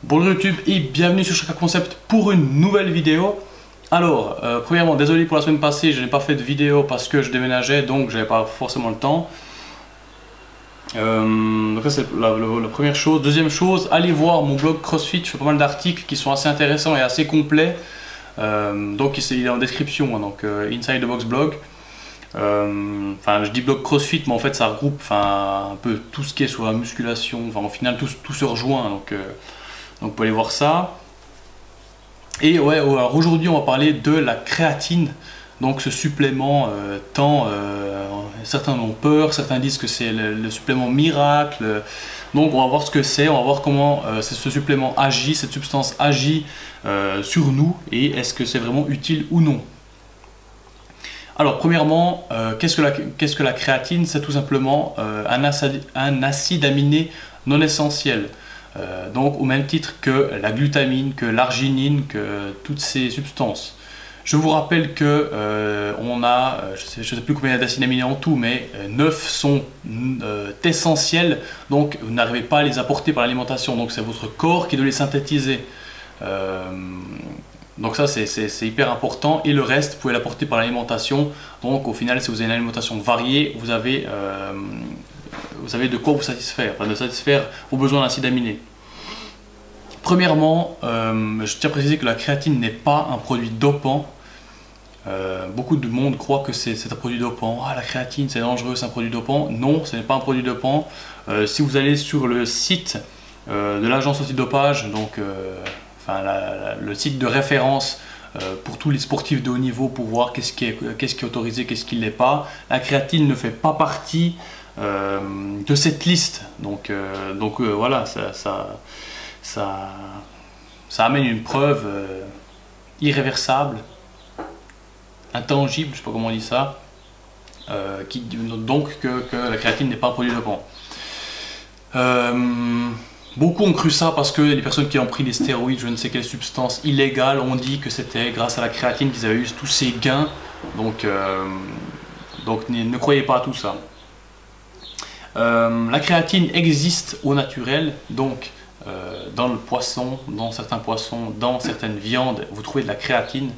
Bonjour YouTube et bienvenue sur Chaka Concept pour une nouvelle vidéo. Alors, premièrement, désolé pour la semaine passée, je n'ai pas fait de vidéo parce que je déménageais, donc j'avais pas forcément le temps. Donc ça c'est la première chose. Deuxième chose, allez voir mon blog CrossFit, je fais pas mal d'articles qui sont assez intéressants et assez complets. Donc il est en description, hein, donc Inside the Box blog. Enfin, je dis blog CrossFit, mais en fait ça regroupe un peu tout ce qui est sur la musculation. Enfin, au final tout se rejoint, donc vous pouvez aller voir ça. Et ouais, alors aujourd'hui on va parler de la créatine, donc ce supplément certains ont peur, certains disent que c'est le supplément miracle. Donc on va voir ce que c'est, on va voir comment ce supplément agit, cette substance agit sur nous et est-ce que c'est vraiment utile ou non. Alors premièrement, qu'est-ce que la créatine? C'est tout simplement un acide aminé non essentiel. Donc au même titre que la glutamine, que l'arginine, que toutes ces substances. Je vous rappelle que on a, je ne sais plus combien d'acides aminés en tout, mais 9 sont essentiels, donc vous n'arrivez pas à les apporter par l'alimentation, donc c'est votre corps qui doit les synthétiser. Donc ça c'est hyper important, et le reste vous pouvez l'apporter par l'alimentation. Donc au final, si vous avez une alimentation variée, vous avez de quoi vous satisfaire, enfin de satisfaire vos besoins d'acides aminés. Premièrement, je tiens à préciser que la créatine n'est pas un produit dopant. Beaucoup de monde croit que c'est un produit dopant. Ah, la créatine c'est dangereux, c'est un produit dopant. Non, ce n'est pas un produit dopant. Si vous allez sur le site de l'agence antidopage, donc le site de référence pour tous les sportifs de haut niveau, pour voir qu'est-ce qui est autorisé, qu'est-ce qui ne l'est pas, la créatine ne fait pas partie de cette liste. Donc voilà, ça amène une preuve irréversible, intangible, je ne sais pas comment on dit ça, donc que la créatine n'est pas un produit dopant. Beaucoup ont cru ça parce que les personnes qui ont pris des stéroïdes, je ne sais quelle substance illégale, ont dit que c'était grâce à la créatine qu'ils avaient eu tous ces gains. Donc ne croyez pas à tout ça. La créatine existe au naturel, donc dans le poisson, dans certains poissons, dans certaines viandes, vous trouvez de la créatine.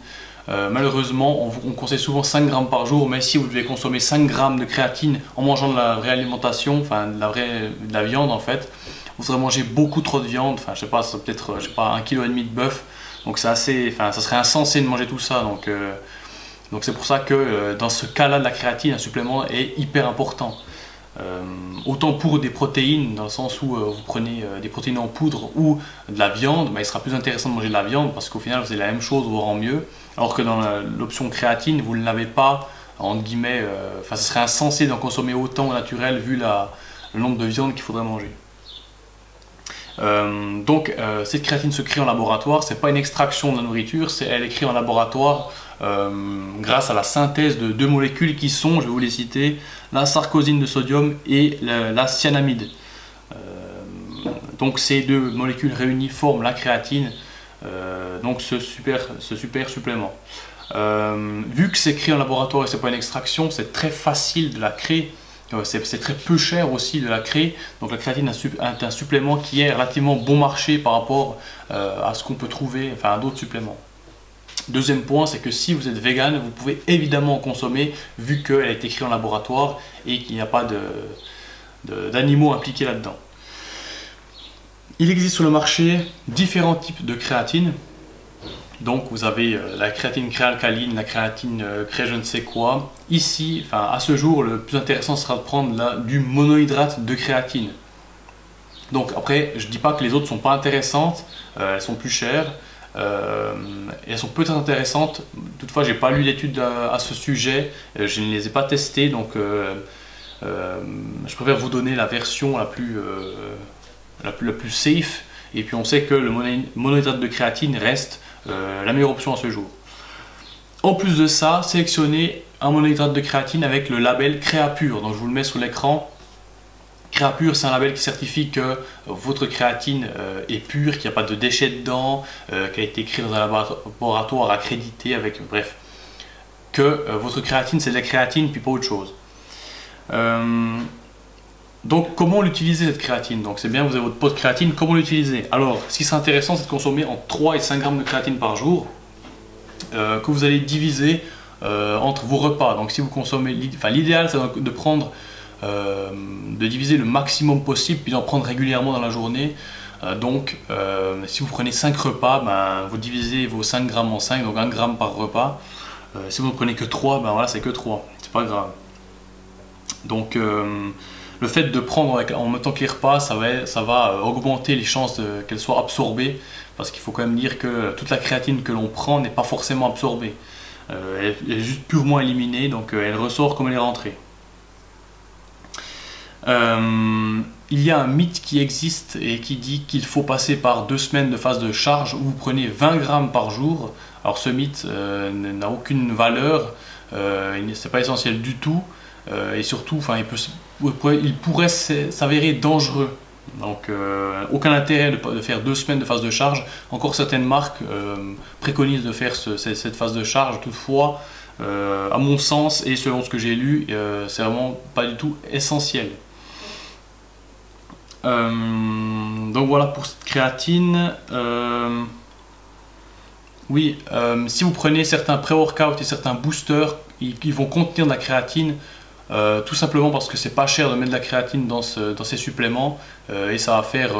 Malheureusement, on conseille souvent 5 grammes par jour, mais si vous devez consommer 5 grammes de créatine en mangeant de la vraie alimentation, enfin de la viande en fait, vous aurez mangé beaucoup trop de viande. Enfin, je sais pas, c'est peut-être 1,5 kg de bœuf, donc c'est assez, ça serait insensé de manger tout ça. Donc c'est pour ça que dans ce cas-là, de la créatine, un supplément est hyper important. Autant pour des protéines, dans le sens où vous prenez des protéines en poudre ou de la viande, il sera plus intéressant de manger de la viande parce qu'au final vous avez la même chose, voire en mieux, alors que dans l'option créatine, vous ne l'avez pas, entre guillemets, ce serait insensé d'en consommer autant au naturel vu le nombre de viande qu'il faudrait manger. Cette créatine se crée en laboratoire, c'est pas une extraction de la nourriture, elle est créée en laboratoire grâce à la synthèse de deux molécules qui sont, je vais vous les citer, la sarcosine de sodium et la cyanamide. Donc ces deux molécules réunies forment la créatine, donc ce super supplément. Vu que c'est créé en laboratoire et c'est pas une extraction, c'est très facile de la créer. C'est très peu cher aussi de la créer, donc la créatine est un supplément qui est relativement bon marché par rapport à ce qu'on peut trouver, à d'autres suppléments. Deuxième point, c'est que si vous êtes vegan, vous pouvez évidemment en consommer vu qu'elle a été créée en laboratoire et qu'il n'y a pas d'animaux impliqués là-dedans. Il existe sur le marché différents types de créatine. Donc vous avez la créatine créalcaline, la créatine cré je ne sais quoi. Ici, à ce jour, le plus intéressant sera de prendre du monohydrate de créatine. Donc après, je ne dis pas que les autres ne sont pas intéressantes, elles sont plus chères. Et elles sont peut-être intéressantes, toutefois j'ai pas lu d'études à ce sujet, je ne les ai pas testées, donc je préfère vous donner la version la plus safe, et puis on sait que le monohydrate de créatine reste la meilleure option à ce jour. En plus de ça, sélectionnez un monohydrate de créatine avec le label Créapure, donc je vous le mets sur l'écran. Créapure, c'est un label qui certifie que votre créatine est pure, qu'il n'y a pas de déchets dedans, qu'elle a été créée dans un laboratoire accrédité, bref, que votre créatine c'est de la créatine puis pas autre chose. Donc comment l'utiliser cette créatine? Donc c'est bien, vous avez votre pot de créatine, comment l'utiliser? Alors ce qui serait intéressant, c'est de consommer entre 3 et 5 grammes de créatine par jour, que vous allez diviser entre vos repas. Donc si vous consommez, l'idéal c'est de prendre, de diviser le maximum possible, puis d'en prendre régulièrement dans la journée. Si vous prenez 5 repas, ben, vous divisez vos 5 grammes en 5, donc 1 gramme par repas. Si vous ne prenez que 3, ben voilà, c'est que 3, c'est pas grave. Donc le fait de prendre en même temps que les repas, ça va augmenter les chances qu'elle soit absorbée, parce qu'il faut quand même dire que toute la créatine que l'on prend n'est pas forcément absorbée. Elle est juste purement éliminée, donc elle ressort comme elle est rentrée. Il y a un mythe qui existe et qui dit qu'il faut passer par 2 semaines de phase de charge où vous prenez 20 grammes par jour. Alors ce mythe n'a aucune valeur, c'est pas essentiel du tout, et surtout il pourrait s'avérer dangereux. Donc aucun intérêt de faire 2 semaines de phase de charge. Encore certaines marques préconisent de faire cette phase de charge. Toutefois, à mon sens et selon ce que j'ai lu, c'est vraiment pas du tout essentiel. Donc voilà pour cette créatine. Si vous prenez certains pré-workout et certains boosters, ils vont contenir de la créatine, tout simplement parce que c'est pas cher de mettre de la créatine dans ces suppléments, et ça va faire,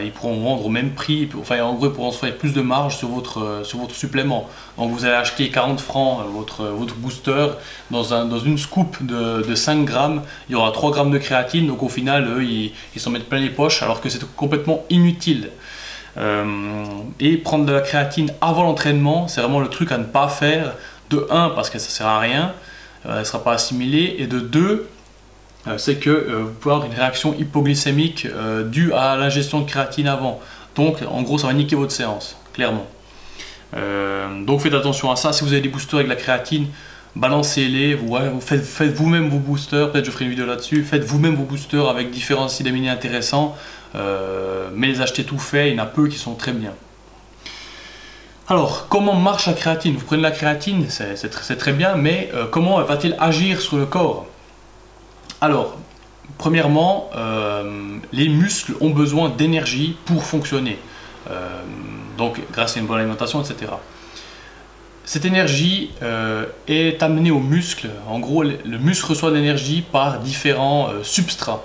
ils pourront vendre au même prix, en gros ils pourront se faire plus de marge sur votre supplément. Donc vous allez acheter 40 francs votre booster, dans une scoop de 5 grammes, il y aura 3 grammes de créatine, donc au final eux ils s'en mettent plein les poches alors que c'est complètement inutile. Et prendre de la créatine avant l'entraînement, c'est vraiment le truc à ne pas faire. De 1 parce que ça sert à rien, elle ne sera pas assimilée, et de 2 c'est que vous pouvez avoir une réaction hypoglycémique due à l'ingestion de créatine avant. Donc en gros ça va niquer votre séance, clairement. Donc faites attention à ça. Si vous avez des boosters avec de la créatine, balancez-les, faites vous-même vos boosters, peut-être je ferai une vidéo là-dessus, faites vous-même vos boosters avec différents acides aminés intéressants, mais les acheter tout fait, il y en a peu qui sont très bien. Alors, comment marche la créatine? Vous prenez la créatine, c'est très bien, mais comment va-t-elle agir sur le corps? Alors, premièrement, les muscles ont besoin d'énergie pour fonctionner, donc grâce à une bonne alimentation, etc. Cette énergie est amenée aux muscles. En gros, le muscle reçoit de l'énergie par différents substrats.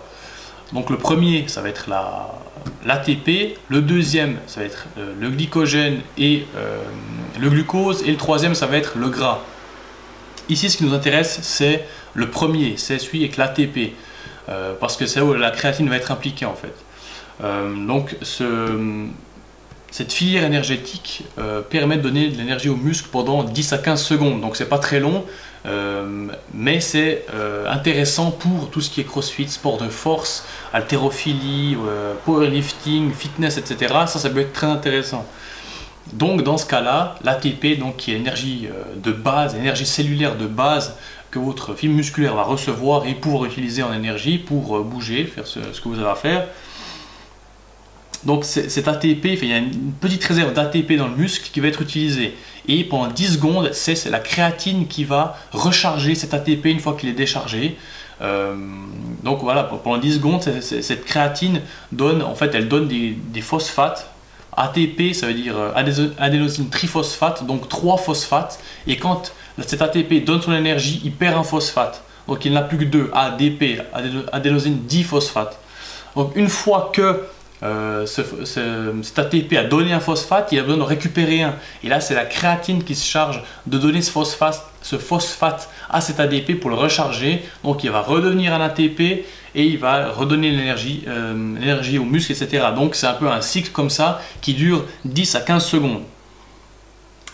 Donc le premier, ça va être l'ATP, le deuxième, ça va être le glycogène et le glucose, et le troisième, ça va être le gras. Ici, ce qui nous intéresse, c'est le premier, c'est celui avec l'ATP, parce que c'est où la créatine va être impliquée en fait. Cette filière énergétique permet de donner de l'énergie aux muscles pendant 10 à 15 secondes, donc c'est pas très long, mais c'est intéressant pour tout ce qui est crossfit, sport de force, haltérophilie, powerlifting, fitness, etc. Ça peut être très intéressant. Donc dans ce cas-là, l'ATP, qui est l'énergie de base, l'énergie cellulaire de base que votre fibre musculaire va recevoir et pouvoir utiliser en énergie pour bouger, faire ce que vous avez à faire. Donc cet ATP, il y a une petite réserve d'ATP dans le muscle qui va être utilisée. Et pendant 10 secondes, c'est la créatine qui va recharger cet ATP une fois qu'il est déchargé. Donc voilà, pendant 10 secondes, cette créatine donne, elle donne des phosphates. ATP, ça veut dire adénosine triphosphate, donc 3 phosphates. Et quand cet ATP donne son énergie, il perd un phosphate. Donc il n'a plus que 2, ADP, adénosine diphosphate. Donc une fois que cet ATP a donné un phosphate, il a besoin de récupérer un. Et là, c'est la créatine qui se charge de donner ce phosphate à cet ADP pour le recharger. Donc, il va redevenir un ATP et il va redonner l'énergie aux muscles, etc. Donc, c'est un peu un cycle comme ça qui dure 10 à 15 secondes.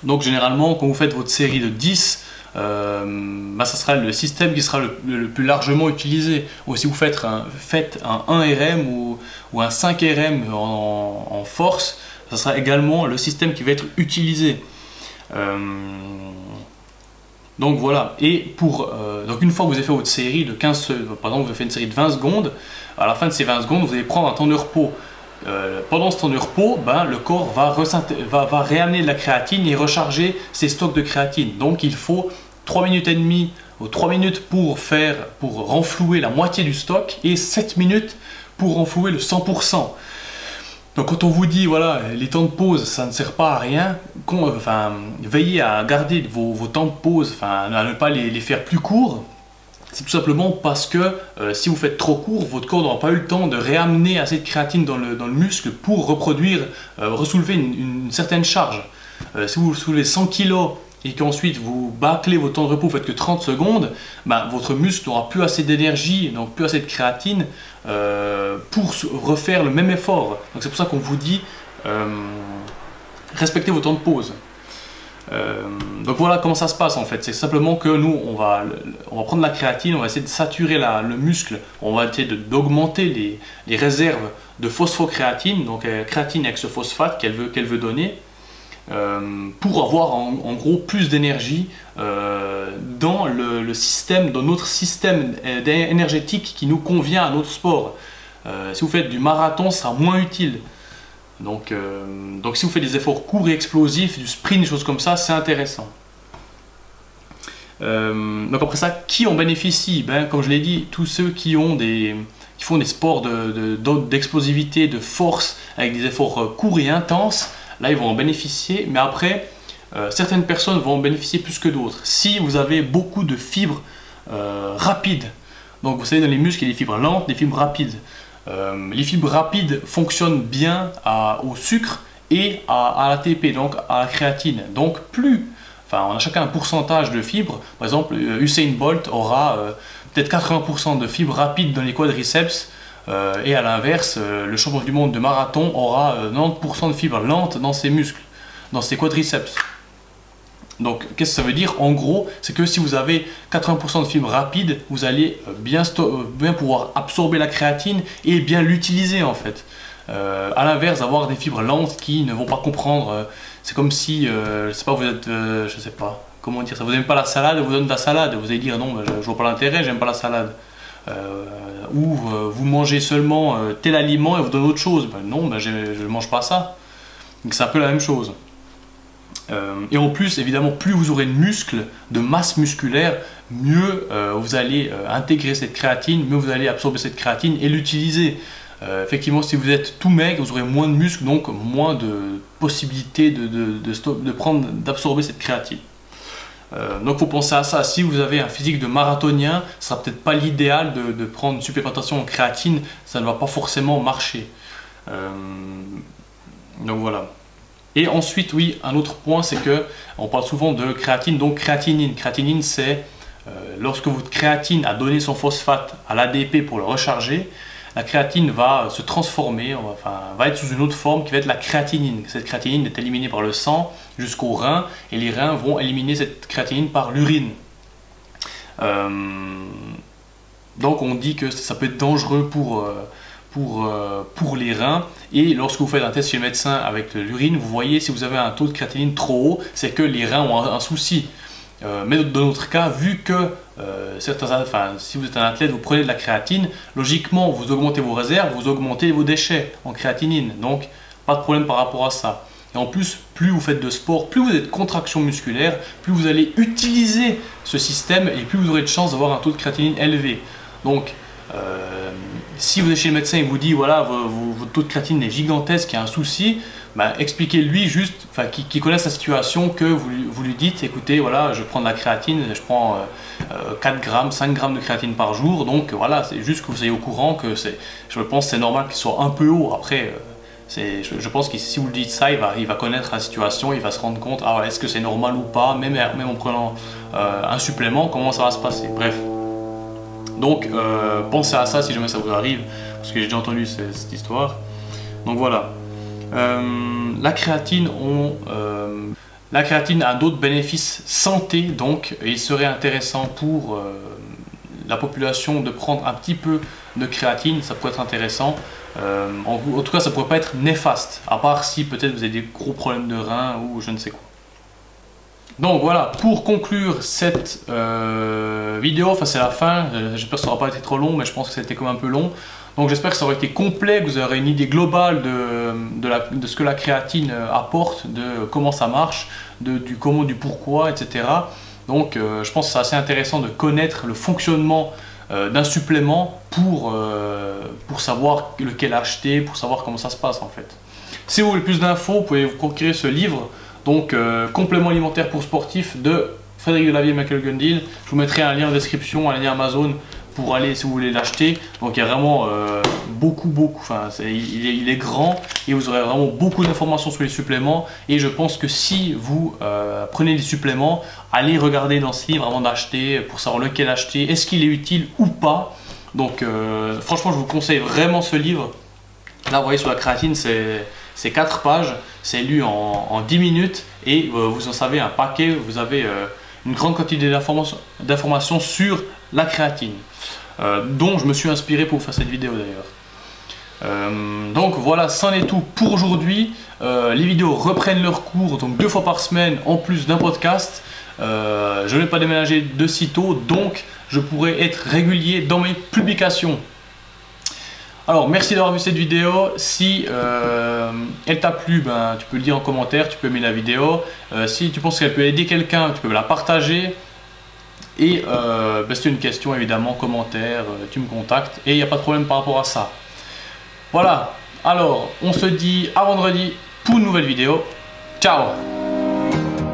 Donc, généralement, quand vous faites votre série de 10, ça sera le système qui sera le plus largement utilisé. Ou si vous faites un 1RM ou un 5RM en force, ça sera également le système qui va être utilisé. Donc voilà. Et donc une fois que vous avez fait votre série de 15, par exemple vous avez fait une série de 20 secondes, à la fin de ces 20 secondes, vous allez prendre un temps de repos. Pendant ce temps de repos, le corps va réamener de la créatine et recharger ses stocks de créatine. Donc il faut 3 minutes et demie 3 minutes pour renflouer la moitié du stock et 7 minutes pour renflouer le 100%. Donc quand on vous dit voilà, les temps de pause ça ne sert pas à rien, veillez à garder vos temps de pause, à ne pas les faire plus courts. C'est tout simplement parce que si vous faites trop court, votre corps n'aura pas eu le temps de réamener assez de créatine dans le muscle pour ressoulever une certaine charge. Si vous soulevez 100 kg et qu'ensuite vous bâclez vos temps de repos, vous faites que 30 secondes, votre muscle n'aura plus assez d'énergie, donc plus assez de créatine pour refaire le même effort. Donc c'est pour ça qu'on vous dit respectez vos temps de pause. Donc voilà comment ça se passe en fait, c'est simplement que nous on va prendre la créatine, on va essayer de saturer le muscle, on va essayer d'augmenter les réserves de phosphocréatine, donc créatine avec ce phosphate qu'elle veut donner, pour avoir en gros plus d'énergie dans notre système énergétique qui nous convient à notre sport. Si vous faites du marathon, ça sera moins utile. Donc si vous faites des efforts courts et explosifs, du sprint, des choses comme ça, c'est intéressant. Donc après ça, qui en bénéficie? Comme je l'ai dit, tous ceux qui font des sports d'explosivité, de force, avec des efforts courts et intenses, là ils vont en bénéficier, mais après, certaines personnes vont en bénéficier plus que d'autres. Si vous avez beaucoup de fibres rapides, donc vous savez dans les muscles il y a des fibres lentes, des fibres rapides. Les fibres rapides fonctionnent bien au sucre et à l'ATP, donc à la créatine. Donc on a chacun un pourcentage de fibres. Par exemple, Usain Bolt aura peut-être 80% de fibres rapides dans les quadriceps, et à l'inverse, le champion du monde de marathon aura 90% de fibres lentes dans ses muscles, dans ses quadriceps. Donc, qu'est-ce que ça veut dire? En gros, c'est que si vous avez 80% de fibres rapides, vous allez bien pouvoir absorber la créatine et bien l'utiliser en fait. À l'inverse, avoir des fibres lentes qui ne vont pas comprendre, c'est comme si, je sais pas, vous êtes, je sais pas, comment dire ça, vous n'aimez pas la salade, vous donne de la salade, vous allez dire non, je vois pas l'intérêt, j'aime pas la salade. Ou vous mangez seulement tel aliment et vous donne autre chose, non, je ne mange pas ça. Donc c'est un peu la même chose. Et en plus, évidemment, plus vous aurez de muscles, de masse musculaire, mieux vous allez intégrer cette créatine, mieux vous allez absorber cette créatine et l'utiliser. Effectivement, si vous êtes tout maigre, vous aurez moins de muscles, donc moins de possibilités d'absorber cette créatine. Donc il faut penser à ça. Si vous avez un physique de marathonien, ce sera peut-être pas l'idéal de prendre une supplémentation en créatine, ça ne va pas forcément marcher. Donc voilà. Et ensuite, oui, un autre point, c'est que on parle souvent de créatine, donc créatinine. Créatinine, c'est lorsque votre créatine a donné son phosphate à l'ADP pour le recharger, la créatine va se transformer, va être sous une autre forme qui va être la créatinine. Cette créatinine est éliminée par le sang jusqu'aux reins et les reins vont éliminer cette créatinine par l'urine. Donc on dit que ça peut être dangereux pour les reins, et lorsque vous faites un test chez le médecin avec l'urine, vous voyez si vous avez un taux de créatinine trop haut, c'est que les reins ont un souci. Mais dans notre cas, vu que si vous êtes un athlète, vous prenez de la créatine, logiquement vous augmentez vos réserves, vous augmentez vos déchets en créatinine, donc pas de problème par rapport à ça. Et en plus, plus vous faites de sport, plus vous avez de contraction musculaire, plus vous allez utiliser ce système et plus vous aurez de chances d'avoir un taux de créatinine élevé. Donc si vous êtes chez le médecin et vous dit voilà, votre taux de créatinine est gigantesque, il y a un souci, expliquez-lui juste, qu'il connaisse la situation, que vous lui dites écoutez, voilà, je prends de la créatine, je prends 4 grammes, 5 grammes de créatine par jour, donc voilà, c'est juste que vous soyez au courant que je pense que c'est normal qu'il soit un peu haut. Après, je pense que si vous le dites ça, il va connaître la situation, il va se rendre compte, est-ce que c'est normal ou pas, même en prenant un supplément, comment ça va se passer, bref. Donc pensez à ça si jamais ça vous arrive, parce que j'ai déjà entendu cette histoire. Donc voilà. La créatine a d'autres bénéfices santé, donc il serait intéressant pour la population de prendre un petit peu de créatine, ça pourrait être intéressant. En tout cas, ça pourrait pas être néfaste, à part si peut-être vous avez des gros problèmes de reins ou je ne sais quoi. Donc voilà, pour conclure cette vidéo, c'est la fin, j'espère que ça n'aura pas été trop long, mais je pense que c'était quand même un peu long. Donc j'espère que ça aurait été complet, que vous aurez une idée globale de ce que la créatine apporte, de comment ça marche, du comment, du pourquoi, etc. Donc je pense que c'est assez intéressant de connaître le fonctionnement d'un supplément pour savoir lequel acheter, pour savoir comment ça se passe en fait. Si vous voulez plus d'infos, vous pouvez vous procurer ce livre, donc Complément alimentaire pour sportifs de Frédéric Delavier et Michael Gundil. Je vous mettrai un lien en description, un lien Amazon pour aller si vous voulez l'acheter. Donc il y a vraiment beaucoup, enfin il est grand et vous aurez vraiment beaucoup d'informations sur les suppléments. Et je pense que si vous prenez des suppléments, allez regarder dans ce livre avant d'acheter pour savoir lequel acheter, est-ce qu'il est utile ou pas. Donc franchement je vous conseille vraiment ce livre. Là vous voyez sur la créatine c'est 4 pages, c'est lu en 10 minutes et vous en savez un paquet, vous avez une grande quantité d'informations sur la créatine, dont je me suis inspiré pour vous faire cette vidéo d'ailleurs. Donc voilà, c'en est tout pour aujourd'hui. Les vidéos reprennent leur cours, donc 2 fois par semaine en plus d'un podcast. Je n'ai pas déménagé de sitôt, donc je pourrai être régulier dans mes publications. Alors merci d'avoir vu cette vidéo. Si elle t'a plu, ben, tu peux le dire en commentaire, tu peux aimer la vidéo. Si tu penses qu'elle peut aider quelqu'un, tu peux la partager. Et ben, si tu as une question, évidemment, commentaire, tu me contactes. Et il n'y a pas de problème par rapport à ça. Voilà, alors on se dit à vendredi pour une nouvelle vidéo. Ciao!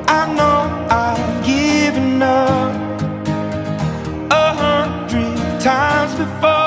I know I've given up 100 times before.